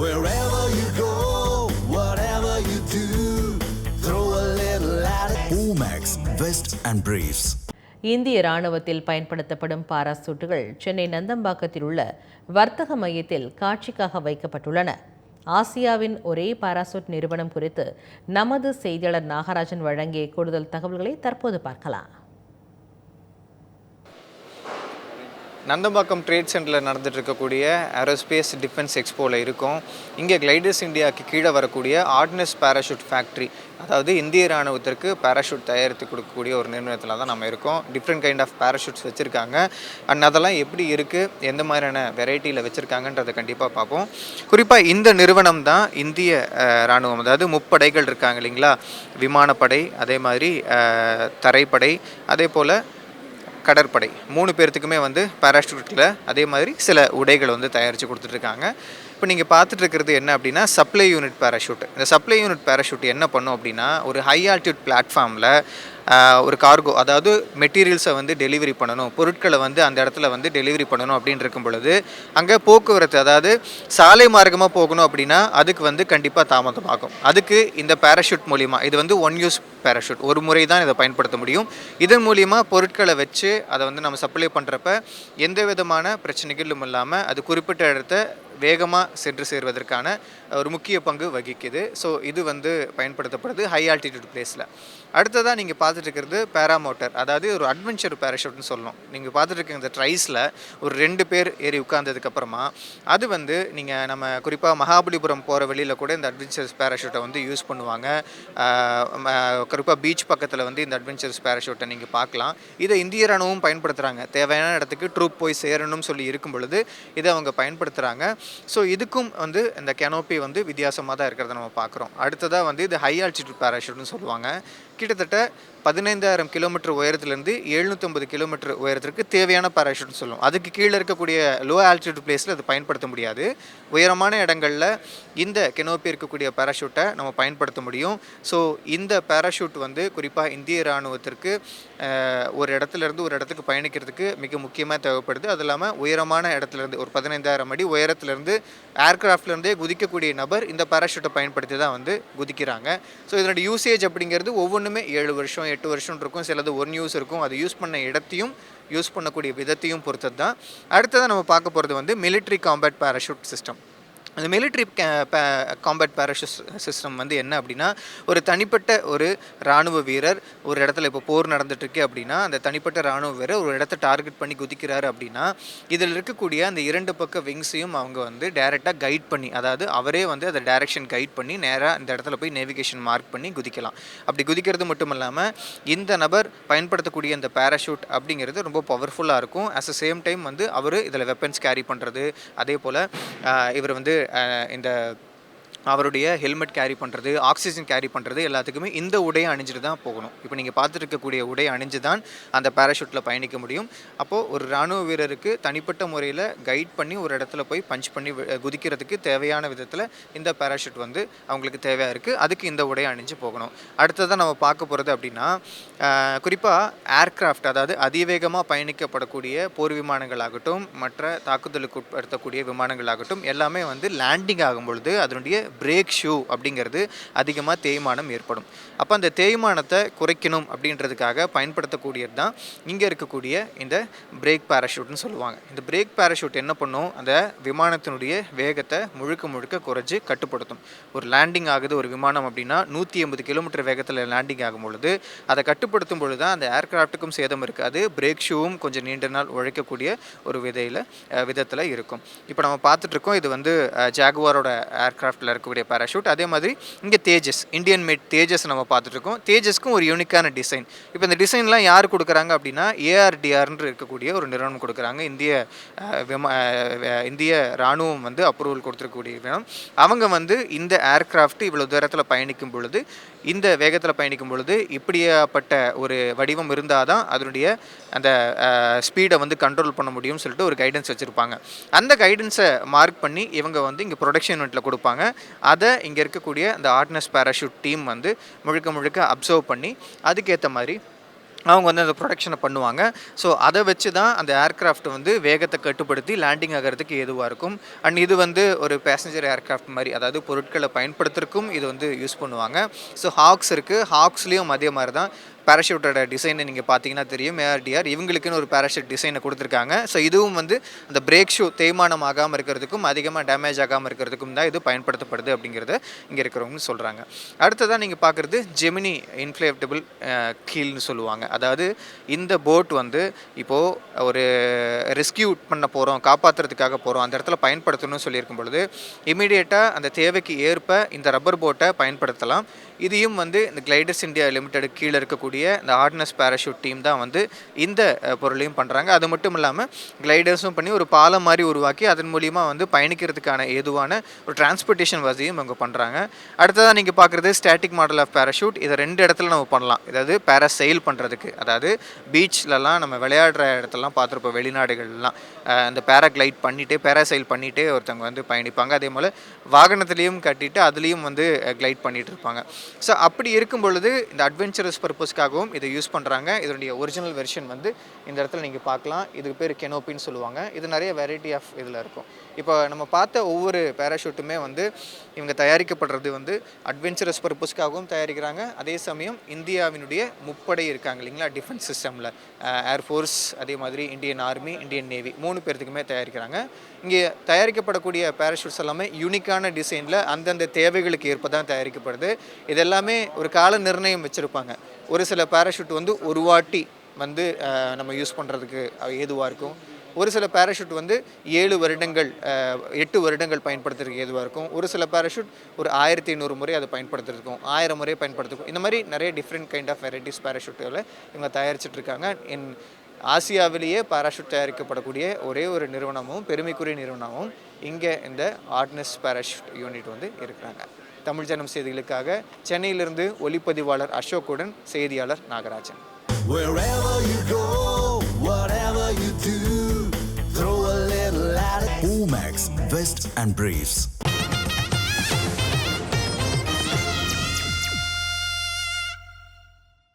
Wherever you go, whatever you do, throw a little at it. Omax, Vest and Briefs. இந்திய ராணுவத்தில் பயன்படுத்தப்படும் பாராசூட்டுகள் சென்னை நந்தம்பாக்கத்தில் உள்ள வர்த்தக மையத்தில் காட்சிக்காக வைக்கப்பட்டுள்ளன. ஆசியாவின் ஒரே பாராசூட் நிறுவனம் குறித்து நமது செய்தியாளர் நாகராஜன் வழங்கிய கூடுதல் தகவல்களை தற்போது பார்க்கலாம். நந்தம்பாக்கம் ட்ரேட் சென்டரில் நடந்துட்டு இருக்கக்கூடிய ஏரோஸ்பேஸ் டிஃபென்ஸ் எக்ஸ்போவில் இருக்கும். இங்கே கிளைடர்ஸ் இந்தியாவுக்கு கீழே வரக்கூடிய ஆர்டினன்ஸ் பேராஷூட் ஃபேக்ட்ரி, அதாவது இந்திய ராணுவத்திற்கு பேராஷூட் தயாரித்து கொடுக்கக்கூடிய ஒரு நிறுவனத்தில் தான் நம்ம இருக்கோம். டிஃப்ரெண்ட் கைண்ட் ஆஃப் பேராஷூட்ஸ் வச்சுருக்காங்க. அண்ட் அதெல்லாம் எப்படி இருக்குது, எந்த மாதிரியான வெரைட்டியில் வச்சுருக்காங்கன்றதை கண்டிப்பாக பார்ப்போம். குறிப்பாக இந்த நிறுவனம் தான் இந்திய ராணுவம், அதாவது முப்படைகள் இருக்காங்க இல்லைங்களா, விமானப்படை, அதே மாதிரி தரைப்படை, அதே போல் கடற்படை, 3 பேர்த்துக்குமே வந்து பேராஷூட்டில் அதே மாதிரி சில உடைகள் வந்து தயாரித்து கொடுத்துட்ருக்காங்க. இப்போ நீங்கள் பார்த்துட்டு இருக்கிறது என்ன அப்படின்னா சப்ளை யூனிட் பேராஷூட். இந்த சப்ளை யூனிட் பேராஷூட் என்ன பண்ணும் அப்படின்னா, ஒரு ஹை ஆல்டியூட் பிளாட்ஃபார்மில் ஒரு கார்கோ, அதாவது மெட்டீரியல்ஸை வந்து டெலிவரி பண்ணணும், பொருட்களை வந்து அந்த இடத்துல வந்து டெலிவரி பண்ணணும் அப்படின்னு இருக்கும் பொழுது அங்கே போக்குவரத்து, அதாவது சாலை மார்க்கமாக போகணும் அப்படின்னா அதுக்கு வந்து கண்டிப்பாக தாமதமாகும். அதுக்கு இந்த பேராஷூட் மூலிமா, இது வந்து ஒன் யூஸ் பேராஷூட், ஒரு முறை தான் இதை பயன்படுத்த முடியும். இதன் மூலிமா பொருட்களை வச்சு அதை வந்து நம்ம சப்ளை பண்ணுறப்ப எந்த விதமான பிரச்சனைகளும் இல்லாமல் அது குறிப்பிட்ட இடத்த வேகமாக சென்று சேர்வதற்கான ஒரு முக்கிய பங்கு வகிக்குது. ஸோ இது வந்து பயன்படுத்தப்படுது ஹை ஆல்டிடியூட் பிளேஸில். அடுத்ததாக நீங்கள் பார்த்துட்டு இருக்கிறது பேராமோட்டர், அதாவது ஒரு அட்வென்ச்சர் பேராஷூட்னு சொல்லணும். நீங்கள் பார்த்துட்டு இருக்க இந்த ட்ரைஸில் ஒரு 2 பேர் ஏறி உட்கார்ந்ததுக்கப்புறமா அது வந்து நீங்கள் நம்ம குறிப்பாக மகாபலிபுரம் போகிற வழியில் கூட இந்த அட்வென்ச்சர்ஸ் பேராஷூட்டை வந்து யூஸ் பண்ணுவாங்க. குறிப்பாக பீச் பக்கத்தில் வந்து இந்த அட்வென்ச்சர்ஸ் பேராஷூட்டை நீங்கள் பார்க்கலாம். இதை இந்திய ராணுவம் பயன்படுத்துகிறாங்க. தேவையான இடத்துக்கு ட்ரூப் போய் சேரணும்னு சொல்லி இருக்கும் பொழுது இதை அவங்க பயன்படுத்துகிறாங்க. ஸோ இதுக்கும் வந்து இந்த கெனோப்பி வந்து வித்தியாசமாக தான் இருக்கிறத நம்ம பார்க்குறோம். அடுத்ததாக வந்து இது ஹை ஆல்டிடியூட் பேராஷூட்னு சொல்லுவாங்க. கிட்டத்தட்ட 15,000 கிலோமீட்டர் உயரத்துலேருந்து 750 கிலோமீட்டர் உயரத்திற்கு தேவையான பேராஷூட்னு சொல்லுவோம். அதுக்கு கீழே இருக்கக்கூடிய லோ ஆல்டிடியூட் பிளேஸில் அது பயன்படுத்த முடியாது. உயரமான இடங்களில் இந்த கெனோப்பி இருக்கக்கூடிய பேராஷூட்டை நம்ம பயன்படுத்த முடியும். ஸோ இந்த பேராஷூட் வந்து குறிப்பாக இந்திய இராணுவத்திற்கு ஒரு இடத்துலேருந்து ஒரு இடத்துக்கு பயணிக்கிறதுக்கு மிக முக்கியமாக தேவைப்படுது. அது இல்லாமல் உயரமான இடத்துலேருந்து ஒரு 15,000 அடி உயரத்துலேருந்து ஏர்கிராஃப்ட்லேருந்தே குதிக்கக்கூடிய நபர் இந்த பேராஷூட்டை பயன்படுத்தி தான் வந்து குதிக்கிறாங்க. ஸோ இதனோட யூசேஜ் அப்படிங்கிறது ஒவ்வொன்றுமே 7 வருஷம் 8 வருஷம் இருக்கும். சிலது 1 யூஸ் இருக்கும். அது யூஸ் பண்ண இடத்தையும் யூஸ் பண்ணக்கூடிய விதத்தையும் பொறுத்தது தான். அடுத்ததாக நம்ம பார்க்க போகிறது வந்து மிலிட்ரி காம்பேட் பேராஷூட் சிஸ்டம். அந்த மிலிட்ரி காம்பேட் பேராஷூட் சிஸ்டம் வந்து என்ன அப்படின்னா, ஒரு தனிப்பட்ட ஒரு இராணுவ வீரர் ஒரு இடத்துல இப்போ போர் நடந்துட்டுருக்கு அப்படின்னா, அந்த தனிப்பட்ட இராணுவ வீரர் ஒரு இடத்த டார்கெட் பண்ணி குதிக்கிறாரு அப்படின்னா, இதில் இருக்கக்கூடிய அந்த 2 பக்க விங்ஸையும் அவங்க வந்து டைரெக்டாக கைட் பண்ணி, அதாவது அவரே வந்து அதை டைரெக்ஷன் கைட் பண்ணி நேராக இந்த இடத்துல போய் நேவிகேஷன் மார்க் பண்ணி குதிக்கலாம். அப்படி குதிக்கிறது மட்டும் இல்லாமல் இந்த நபர் பயன்படுத்தக்கூடிய இந்த பேராஷூட் அப்படிங்கிறது ரொம்ப பவர்ஃபுல்லாக இருக்கும். அட் த சேம் டைம் வந்து அவர் இதில் வெப்பன்ஸ் கேரி பண்ணுறது, அதே போல் இவர் வந்து இந்த அவருடைய ஹெல்மெட் கேரி பண்ணுறது, ஆக்சிஜன் கேரி பண்ணுறது எல்லாத்துக்குமே இந்த உடையை அணிஞ்சிட்டு தான் போகணும். இப்போ நீங்கள் பார்த்துட்டு இருக்கக்கூடிய உடையை அணிஞ்சு தான் அந்த பேராஷூட்டில் பயணிக்க முடியும். அப்போது ஒரு இராணுவ வீரருக்கு தனிப்பட்ட முறையில் கைட் பண்ணி ஒரு இடத்துல போய் பஞ்ச் பண்ணி குதிக்கிறதுக்கு தேவையான விதத்தில் இந்த பேராஷூட் வந்து அவங்களுக்கு தேவையாக இருக்குது. அதுக்கு இந்த உடையை அணிஞ்சு போகணும். அடுத்ததான் நம்ம பார்க்க போகிறது அப்படின்னா, குறிப்பாக ஏர்கிராஃப்ட், அதாவது அதிவேகமாக பயணிக்கப்படக்கூடிய போர் விமானங்களாகட்டும், மற்ற தாக்குதலுக்கு உட்படுத்தக்கூடிய விமானங்களாகட்டும், எல்லாமே வந்து லேண்டிங் ஆகும் பொழுது அதனுடைய பிரேக் ஷூ அப்படிங்கிறது அதிகமாக தேய்மானம் ஏற்படும். அப்போ அந்த தேய்மானத்தை குறைக்கணும் அப்படின்றதுக்காக பயன்படுத்தக்கூடியது தான் இங்கே இருக்கக்கூடிய இந்த பிரேக் பேராஷூட்னு சொல்லுவாங்க. இந்த பிரேக் பேராஷூட் என்ன பண்ணும், அந்த விமானத்தினுடைய வேகத்தை முழுக்க குறைச்சி கட்டுப்படுத்தும். ஒரு லேண்டிங் ஆகுது ஒரு விமானம் அப்படின்னா 180 கிலோமீட்டர் வேகத்தில் லேண்டிங் ஆகும் பொழுது அதை கட்டுப்படுத்தும் பொழுது தான் அந்த ஏர்கிராஃப்ட்டுக்கும் சேதம் இருக்காது. பிரேக் ஷூவும் கொஞ்சம் நீண்ட நாள் உழைக்கக்கூடிய ஒரு விதத்தில் இருக்கும். இப்போ நம்ம பார்த்துட்ருக்கோம், இது வந்து ஜாகுவாரோட ஏர்கிராஃப்டில் இருக்கக்கூடிய பேராஷூட். அதே மாதிரி இங்கே தேஜஸ், இந்தியன் மேட் தேஜஸ் நம்ம பார்த்துட்ருக்கோம். தேஜஸ்க்கும் ஒரு யூனிக்கான டிசைன். இப்போ இந்த டிசைன்லாம் யார் கொடுக்குறாங்க அப்படின்னா, ஏஆர்டிஆர்னு இருக்கக்கூடிய ஒரு நிறுவனம் கொடுக்குறாங்க. இந்திய இராணுவம் வந்து அப்ரூவல் கொடுத்துருக்கக்கூடிய நிறுவனம். அவங்க வந்து இந்த ஏர்கிராஃப்ட் இவ்வளோ தூரத்தில் பயணிக்கும் பொழுது, இந்த வேகத்தில் பயணிக்கும் பொழுது இப்படியாப்பட்ட ஒரு வடிவம் இருந்தால் தான் அதனுடைய அந்த ஸ்பீடை வந்து கண்ட்ரோல் பண்ண முடியும்னு சொல்லிட்டு ஒரு கைடன்ஸ் வச்சுருப்பாங்க. அந்த கைடன்ஸை மார்க் பண்ணி இவங்க வந்து இங்கே ப்ரொடக்ஷன் யூனிட்டில் கொடுப்பாங்க. அதை இங்கே இருக்கக்கூடிய அந்த ஆர்டினன்ஸ் பேராஷூட் டீம் வந்து முழுக்க அப்சர்வ் பண்ணி அதுக்கேற்ற மாதிரி அவங்க வந்து அந்த ப்ரொடக்ஷனை பண்ணுவாங்க. ஸோ அதை வச்சு தான் அந்த ஏர்க்ராஃப்ட் வந்து வேகத்தை கட்டுப்படுத்தி லேண்டிங் ஆகிறதுக்கு ஏதுவாக இருக்கும். அண்ட் இது வந்து ஒரு பேசஞ்சர் ஏர்க்ராஃப்ட் மாதிரி, அதாவது பொருட்களை பயன்படுத்துறதுக்கும் இது வந்து யூஸ் பண்ணுவாங்க. ஸோ ஹாக்ஸ் இருக்குது, ஹாக்ஸ்லேயும் அதே மாதிரி தான் பேராஷூட்டோட டிசைனை நீங்கள் பார்த்தீங்கன்னா தெரியும். ஏஆர்டிஆர் இவங்களுக்குன்னு ஒரு பேராஷூட் டிசைனை கொடுத்துருக்காங்க. ஸோ இதுவும் வந்து அந்த பிரேக் ஷூ தேய்மானம் ஆகாமல் இருக்கிறதுக்கும் அதிகமாக டேமேஜ் ஆகாமல் இருக்கிறதுக்கும் தான் இது பயன்படுத்தப்படுது அப்படிங்கிறத இங்கே இருக்கிறவங்க சொல்கிறாங்க. அடுத்ததாக நீங்கள் பார்க்குறது ஜெமினி இன்ஃப்ளேட்டபிள் கீல்னு சொல்லுவாங்க. அதாவது இந்த போட் வந்து இப்போது ஒரு ரெஸ்கியூ பண்ண போகிறோம், காப்பாற்றுறதுக்காக போகிறோம், அந்த இடத்துல பயன்படுத்தணும்னு சொல்லியிருக்கும் பொழுது இமீடியட்டாக அந்த தேவைக்கு ஏற்ப இந்த ரப்பர் போட்டை பயன்படுத்தலாம். இதையும் வந்து இந்த கிளைடர்ஸ் இந்தியா லிமிடெட் கீழே இருக்கக்கூடிய இந்த ஹார்ட்னஸ் பேராஷூட் டீம் தான் வந்து இந்த பொருளையும் பண்ணுறாங்க. அது மட்டும் இல்லாமல் கிளைடர்ஸும் பண்ணி ஒரு பாலம் மாதிரி உருவாக்கி அதன் மூலிமா வந்து பயணிக்கிறதுக்கான ஏதுவான ஒரு டிரான்ஸ்போர்ட்டேஷன் வசதியும் அவங்க பண்ணுறாங்க. அடுத்ததாக நீங்கள் பார்க்குறது ஸ்டாட்டிக் மாடல் ஆஃப் பேராஷூட். இதை 2 இடத்துல நம்ம பண்ணலாம். அதாவது பேராசெயில் பண்ணுறதுக்கு, அதாவது பீச்லலாம் நம்ம விளையாடுற இடத்துலலாம் பார்த்துருப்போம் வெளிநாடுகள்லாம் அந்த பேராகிளைட் பண்ணிவிட்டு பேராசெயில் பண்ணிகிட்டே ஒருத்தவங்க வந்து பயணிப்பாங்க. அதே போல் வாகனத்துலேயும் கட்டிட்டு அதுலேயும் வந்து கிளைட் பண்ணிகிட்டு இருப்பாங்க. ஸோ அப்படி இருக்கும் பொழுது இந்த அட்வென்ச்சரஸ் பர்பஸ்க்காகவும் இதை யூஸ் பண்ணுறாங்க. இதனுடைய ஒரிஜினல் வெர்ஷன் வந்து இந்த இடத்துல நீங்கள் பார்க்கலாம். இதுக்கு பேர் கெனோப்பின்னு சொல்லுவாங்க. இது நிறைய வெரைட்டி ஆஃப் இதில் இருக்கும். இப்போ நம்ம பார்த்த ஒவ்வொரு பேராஷூட்டுமே வந்து இவங்க தயாரிக்கப்படுறது வந்து அட்வென்ச்சரஸ் பர்பஸ்க்காகவும் தயாரிக்கிறாங்க. அதே சமயம் இந்தியாவினுடைய முப்படை இருக்காங்க இல்லைங்களா, டிஃபென்ஸ் சிஸ்டமில் ஏர்ஃபோர்ஸ், அதே மாதிரி இந்தியன் ஆர்மி, இந்தியன் நேவி 3 பேர்த்துக்குமே தயாரிக்கிறாங்க. இங்கே தயாரிக்கப்படக்கூடிய பேராஷூட்ஸ் எல்லாமே யூனிக்கான டிசைனில் அந்தந்த தேவைகளுக்கு ஏற்ப தான் தயாரிக்கப்படுது. இதெல்லாமே ஒரு கால நிர்ணயம் வச்சுருப்பாங்க. ஒரு சில பேராஷூட் வந்து ஒரு வாட்டி வந்து நம்ம யூஸ் பண்ணுறதுக்கு ஏதுவாக இருக்கும். ஒரு சில பேராஷூட் வந்து 7 வருடங்கள் 8 வருடங்கள் பயன்படுத்துறதுக்கு ஏதுவாக இருக்கும். ஒரு சில பேராஷூட் ஒரு 1500 முறை அதை பயன்படுத்துறதுக்கும் 1000 முறை பயன்படுத்துக்கும். இந்த மாதிரி நிறைய டிஃப்ரெண்ட் கைண்ட் ஆஃப் வெரைட்டிஸ் பேராஷூட்டுகளை இவங்க தயாரிச்சிட்ருக்காங்க. ஆசியாவிலேயே பேராஷூட் தயாரிக்கப்படக்கூடிய ஒரே ஒரு நிறுவனமும் பெருமைக்குரிய நிறுவனமும் இங்கே இந்த ஹார்ட்னஸ் பேராஷூட் யூனிட் வந்து இருக்கிறாங்க. தமிழ் ஜனம் செய்திகளுக்காக சென்னையிலிருந்து ஒளிப்பதிவாளர் அசோக்குடன் செய்தியாளர் Nagarajan. Wherever you go, whatever you do, throw a little at it. Omax, Vest and Briefs.